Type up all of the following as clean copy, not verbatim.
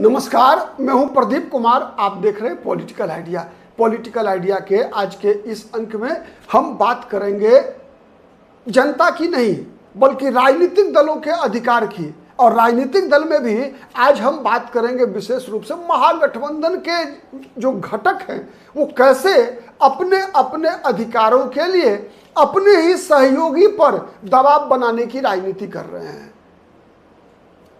नमस्कार, मैं हूं प्रदीप कुमार। आप देख रहे हैं पॉलिटिकल आइडिया। पॉलिटिकल आइडिया के आज के इस अंक में हम बात करेंगे जनता की नहीं बल्कि राजनीतिक दलों के अधिकार की। और राजनीतिक दल में भी आज हम बात करेंगे विशेष रूप से महागठबंधन के जो घटक हैं वो कैसे अपने अपने अधिकारों के लिए अपने ही सहयोगी पर दबाव बनाने की राजनीति कर रहे हैं।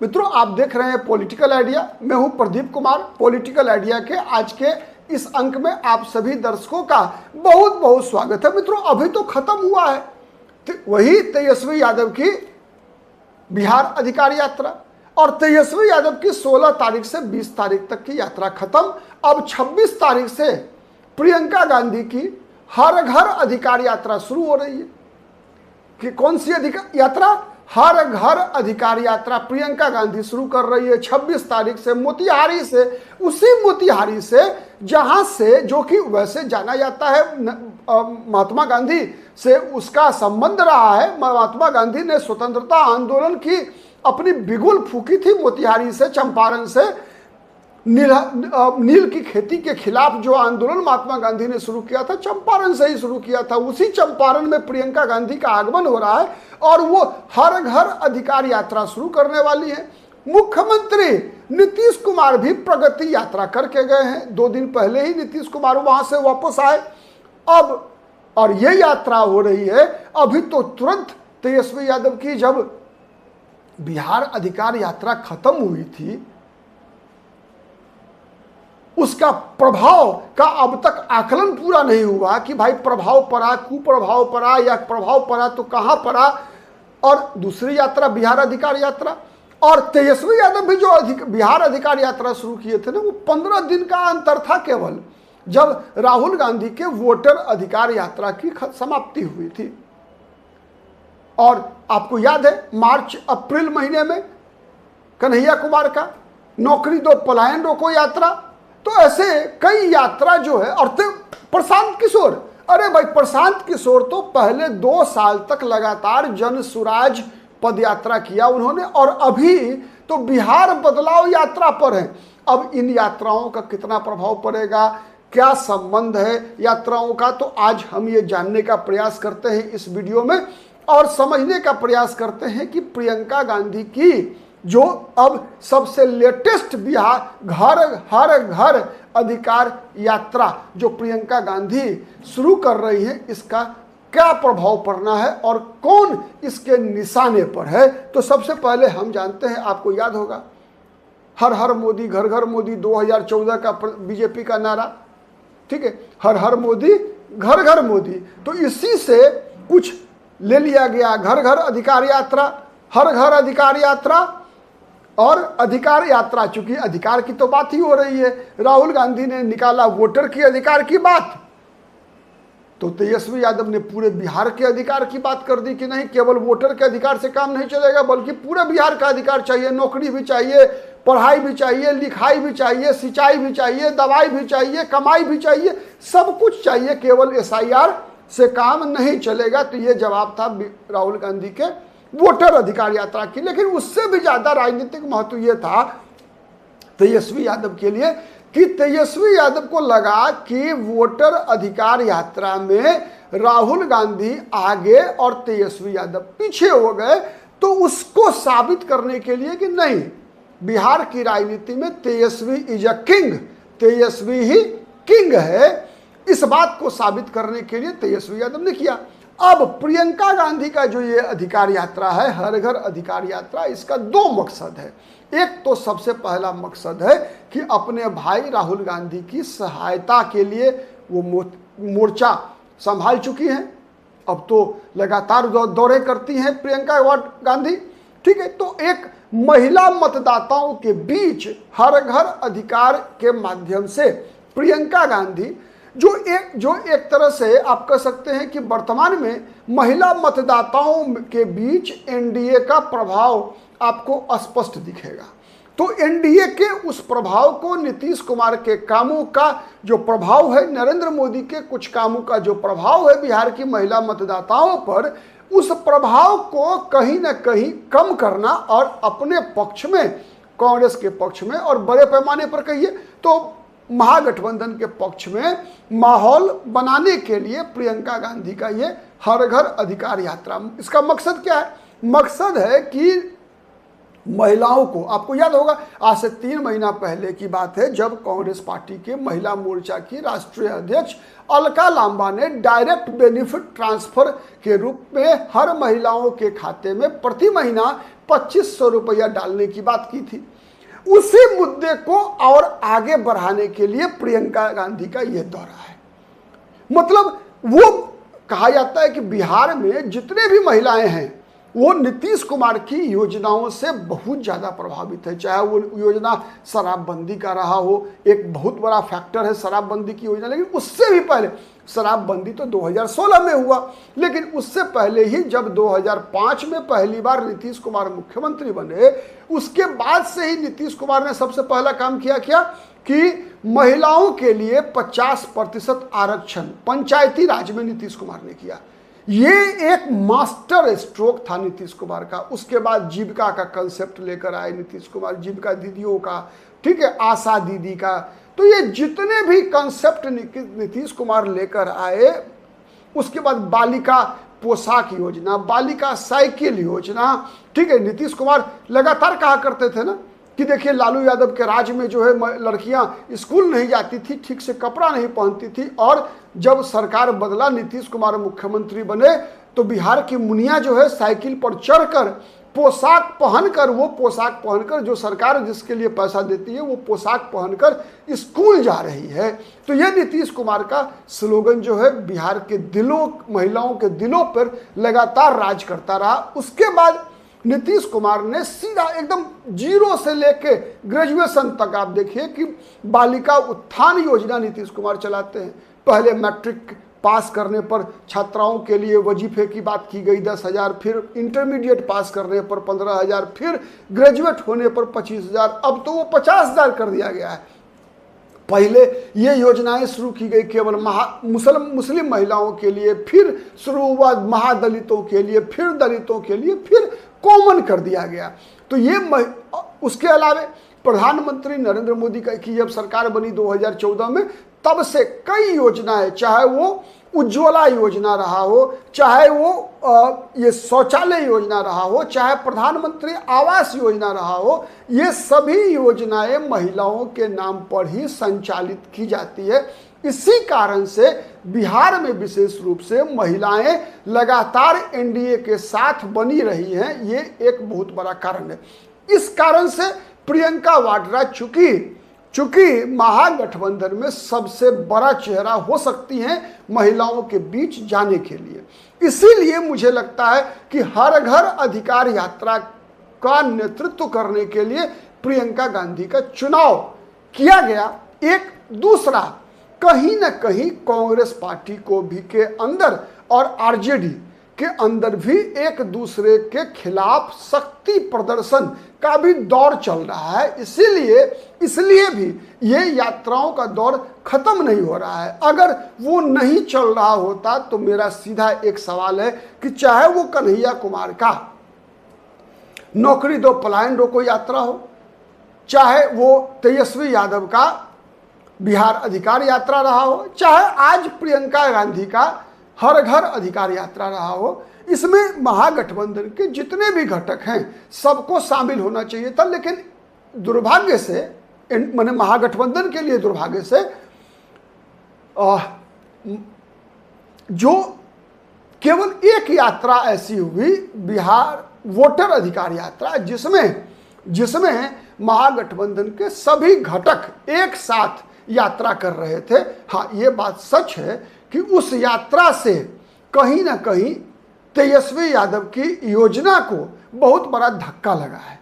मित्रों, आप देख रहे हैं पॉलिटिकल आइडिया। मैं हूं प्रदीप कुमार। पॉलिटिकल आइडिया के आज के इस अंक में आप सभी दर्शकों का बहुत बहुत स्वागत है। मित्रों, अभी तो खत्म हुआ है वही तेजस्वी यादव की बिहार अधिकार यात्रा, और तेजस्वी यादव की 16 तारीख से 20 तारीख तक की यात्रा खत्म। अब 26 तारीख से प्रियंका गांधी की हर घर अधिकार यात्रा शुरू हो रही है। कि कौन सी अधिकार यात्रा? हर घर अधिकार यात्रा प्रियंका गांधी शुरू कर रही है 26 तारीख से मोतिहारी से। उसी मोतिहारी से जहां से, जो कि वैसे जाना जाता है महात्मा गांधी से उसका संबंध रहा है। महात्मा गांधी ने स्वतंत्रता आंदोलन की अपनी बिगुल फूकी थी मोतिहारी से, चंपारण से। नील की खेती के खिलाफ जो आंदोलन महात्मा गांधी ने शुरू किया था चंपारण से ही शुरू किया था। उसी चंपारण में प्रियंका गांधी का आगमन हो रहा है और वो हर घर अधिकार यात्रा शुरू करने वाली है। मुख्यमंत्री नीतीश कुमार भी प्रगति यात्रा करके गए हैं। 2 दिन पहले ही नीतीश कुमार वहां से वापस आए। अब और ये यात्रा हो रही है। अभी तो तुरंत तेजस्वी यादव की जब बिहार अधिकार यात्रा खत्म हुई थी, उसका प्रभाव का अब तक आकलन पूरा नहीं हुआ कि भाई प्रभाव पड़ा, कुप्रभाव पड़ा या प्रभाव पड़ा तो कहां पड़ा। और दूसरी यात्रा बिहार अधिकार यात्रा, और तेजस्वी यादव भी जो बिहार अधिकार यात्रा शुरू किए थे ना, वो 15 दिन का अंतर था केवल, जब राहुल गांधी के वोटर अधिकार यात्रा की समाप्ति हुई थी। और आपको याद है मार्च अप्रैल महीने में कन्हैया कुमार का नौकरी दो पलायन रोको यात्रा। तो ऐसे कई यात्रा जो है। और प्रशांत किशोर, अरे भाई प्रशांत किशोर तो पहले 2 साल तक लगातार जन सुराज पद यात्रा किया उन्होंने, और अभी तो बिहार बदलाव यात्रा पर है। अब इन यात्राओं का कितना प्रभाव पड़ेगा, क्या संबंध है यात्राओं का, तो आज हम ये जानने का प्रयास करते हैं इस वीडियो में और समझने का प्रयास करते हैं कि प्रियंका गांधी की जो अब सबसे लेटेस्ट बिहार हर घर अधिकार यात्रा जो प्रियंका गांधी शुरू कर रही है, इसका क्या प्रभाव पड़ना है और कौन इसके निशाने पर है। तो सबसे पहले हम जानते हैं, आपको याद होगा हर हर मोदी घर घर मोदी 2014 का बीजेपी का नारा, ठीक है, हर हर मोदी घर घर मोदी। तो इसी से कुछ ले लिया गया, घर घर अधिकार यात्रा, हर घर अधिकार यात्रा और अधिकार यात्रा। चूंकि अधिकार की तो बात ही हो रही है, राहुल गांधी ने निकाला वोटर की अधिकार की बात, तो तेजस्वी यादव ने पूरे बिहार के अधिकार की बात कर दी कि नहीं, केवल वोटर के अधिकार से काम नहीं चलेगा बल्कि पूरे बिहार का अधिकार चाहिए। नौकरी भी चाहिए, पढ़ाई भी चाहिए, लिखाई भी चाहिए, सिंचाई भी चाहिए, दवाई भी चाहिए, कमाई भी चाहिए, सब कुछ चाहिए, केवल SIR से काम नहीं चलेगा। तो ये जवाब था राहुल गांधी के वोटर अधिकार यात्रा की। लेकिन उससे भी ज्यादा राजनीतिक महत्व यह था तेजस्वी यादव के लिए कि तेजस्वी यादव को लगा कि वोटर अधिकार यात्रा में राहुल गांधी आगे और तेजस्वी यादव पीछे हो गए। तो उसको साबित करने के लिए कि नहीं, बिहार की राजनीति में Tejashwi is a king, Tejashwi ही किंग है, इस बात को साबित करने के लिए तेजस्वी यादव ने किया। अब प्रियंका गांधी का जो ये अधिकार यात्रा है, हर घर अधिकार यात्रा, इसका 2 मकसद है। एक तो सबसे पहला मकसद है कि अपने भाई राहुल गांधी की सहायता के लिए वो मोर्चा संभाल चुकी हैं। अब तो लगातार दौरे करती हैं प्रियंका गांधी, ठीक है। तो एक महिला मतदाताओं के बीच हर घर अधिकार के माध्यम से प्रियंका गांधी जो एक तरह से आप कह सकते हैं कि वर्तमान में महिला मतदाताओं के बीच एनडीए का प्रभाव आपको स्पष्ट दिखेगा। तो एनडीए के उस प्रभाव को, नीतीश कुमार के कामों का जो प्रभाव है, नरेंद्र मोदी के कुछ कामों का जो प्रभाव है बिहार की महिला मतदाताओं पर, उस प्रभाव को कहीं ना कहीं कम करना और अपने पक्ष में कांग्रेस के पक्ष में, और बड़े पैमाने पर कहिए तो महागठबंधन के पक्ष में माहौल बनाने के लिए प्रियंका गांधी का ये हर घर अधिकार यात्रा। इसका मकसद क्या है? मकसद है कि महिलाओं को, आपको याद होगा आज से 3 महीना पहले की बात है जब कांग्रेस पार्टी के महिला मोर्चा की राष्ट्रीय अध्यक्ष अलका लांबा ने डायरेक्ट बेनिफिट ट्रांसफर के रूप में हर महिलाओं के खाते में प्रति महीना 2500 रुपया डालने की बात की थी। उसी मुद्दे को और आगे बढ़ाने के लिए प्रियंका गांधी का यह दौरा है। मतलब वो कहा जाता है कि बिहार में जितने भी महिलाएं हैं वो नीतीश कुमार की योजनाओं से बहुत ज़्यादा प्रभावित है। चाहे वो योजना शराबबंदी का रहा हो, एक बहुत बड़ा फैक्टर है शराबबंदी की योजना, लेकिन उससे भी पहले शराबबंदी तो 2016 में हुआ, लेकिन उससे पहले ही जब 2005 में पहली बार नीतीश कुमार मुख्यमंत्री बने, उसके बाद से ही नीतीश कुमार ने सबसे पहला काम किया कि महिलाओं के लिए 50% आरक्षण पंचायती राज में नीतीश कुमार ने किया। ये एक मास्टर स्ट्रोक था नीतीश कुमार का। उसके बाद जीविका का कंसेप्ट लेकर आए नीतीश कुमार, जीविका दीदियों का, ठीक है, आशा दीदी का। तो ये जितने भी कंसेप्ट नीतीश कुमार लेकर आए, उसके बाद बालिका पोशाक योजना, बालिका साइकिल योजना, ठीक है। नीतीश कुमार लगातार कहा करते थे ना कि देखिए लालू यादव के राज में जो है लड़कियां स्कूल नहीं जाती थी, ठीक से कपड़ा नहीं पहनती थी, और जब सरकार बदला, नीतीश कुमार मुख्यमंत्री बने, तो बिहार की मुनिया जो है साइकिल पर चढ़कर पोशाक पहनकर जो सरकार जिसके लिए पैसा देती है वो पोशाक पहनकर स्कूल जा रही है। तो ये नीतीश कुमार का स्लोगन जो है बिहार के दिलों, महिलाओं के दिलों पर लगातार राज करता रहा। उसके बाद नीतीश कुमार ने सीधा एकदम जीरो से लेके ग्रेजुएशन तक आप देखिए कि बालिका उत्थान योजना नीतीश कुमार चलाते हैं। पहले मैट्रिक पास करने पर छात्राओं के लिए वजीफे की बात की गई 10,000, फिर इंटरमीडिएट पास करने पर 15,000, फिर ग्रेजुएट होने पर 25,000, अब तो वो 50,000 कर दिया गया है। पहले ये योजनाएं शुरू की गई केवल मुस्लिम महिलाओं के लिए, फिर शुरू हुआ महादलितों के लिए, फिर दलितों के लिए, फिर कॉमन कर दिया गया। तो ये उसके अलावा प्रधानमंत्री नरेंद्र मोदी की जब सरकार बनी 2014 में, तब से कई योजनाएं, चाहे वो उज्ज्वला योजना रहा हो, चाहे वो ये शौचालय योजना रहा हो, चाहे प्रधानमंत्री आवास योजना रहा हो, ये सभी योजनाएं महिलाओं के नाम पर ही संचालित की जाती है। इसी कारण से बिहार में विशेष रूप से महिलाएं लगातार एनडीए के साथ बनी रही हैं। ये एक बहुत बड़ा कारण है। इस कारण से प्रियंका वाड्रा चूंकि महागठबंधन में सबसे बड़ा चेहरा हो सकती हैं महिलाओं के बीच जाने के लिए, इसीलिए मुझे लगता है कि हर घर अधिकार यात्रा का नेतृत्व करने के लिए प्रियंका गांधी का चुनाव किया गया। एक दूसरा, कहीं ना कहीं कांग्रेस पार्टी को भी के अंदर और आरजेडी के अंदर भी एक दूसरे के खिलाफ शक्ति प्रदर्शन का भी दौर चल रहा है। इसलिए भी ये यात्राओं का दौर खत्म नहीं हो रहा है। अगर वो नहीं चल रहा होता तो मेरा सीधा एक सवाल है कि चाहे वो कन्हैया कुमार का नौकरी दो पलायन रोको यात्रा हो, चाहे वो तेजस्वी यादव का बिहार अधिकार यात्रा रहा हो, चाहे आज प्रियंका गांधी का हर घर अधिकार यात्रा रहा हो, इसमें महागठबंधन के जितने भी घटक हैं सबको शामिल होना चाहिए था। लेकिन दुर्भाग्य से, माने महागठबंधन के लिए दुर्भाग्य से, जो केवल एक यात्रा ऐसी हुई, बिहार वोटर अधिकार यात्रा, जिसमें महागठबंधन के सभी घटक एक साथ यात्रा कर रहे थे। हाँ, ये बात सच है कि उस यात्रा से कहीं ना कहीं तेजस्वी यादव की योजना को बहुत बड़ा धक्का लगा है,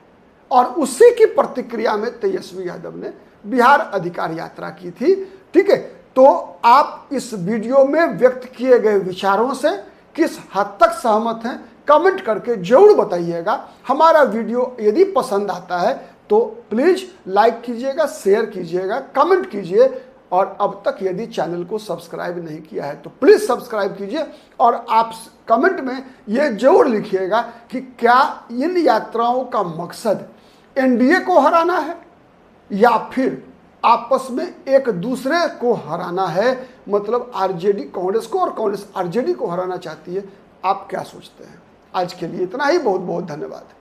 और उसी की प्रतिक्रिया में तेजस्वी यादव ने बिहार अधिकार यात्रा की थी। ठीक है, तो आप इस वीडियो में व्यक्त किए गए विचारों से किस हद तक सहमत हैं, कमेंट करके जरूर बताइएगा। हमारा वीडियो यदि पसंद आता है तो प्लीज़ लाइक कीजिएगा, शेयर कीजिएगा, कमेंट कीजिए, और अब तक यदि चैनल को सब्सक्राइब नहीं किया है तो प्लीज़ सब्सक्राइब कीजिए। और आप कमेंट में ये जरूर लिखिएगा कि क्या इन यात्राओं का मकसद एनडीए को हराना है या फिर आपस में एक दूसरे को हराना है, मतलब आरजेडी कांग्रेस को और कांग्रेस आरजेडी को हराना चाहती है। आप क्या सोचते हैं? आज के लिए इतना ही, बहुत बहुत धन्यवाद।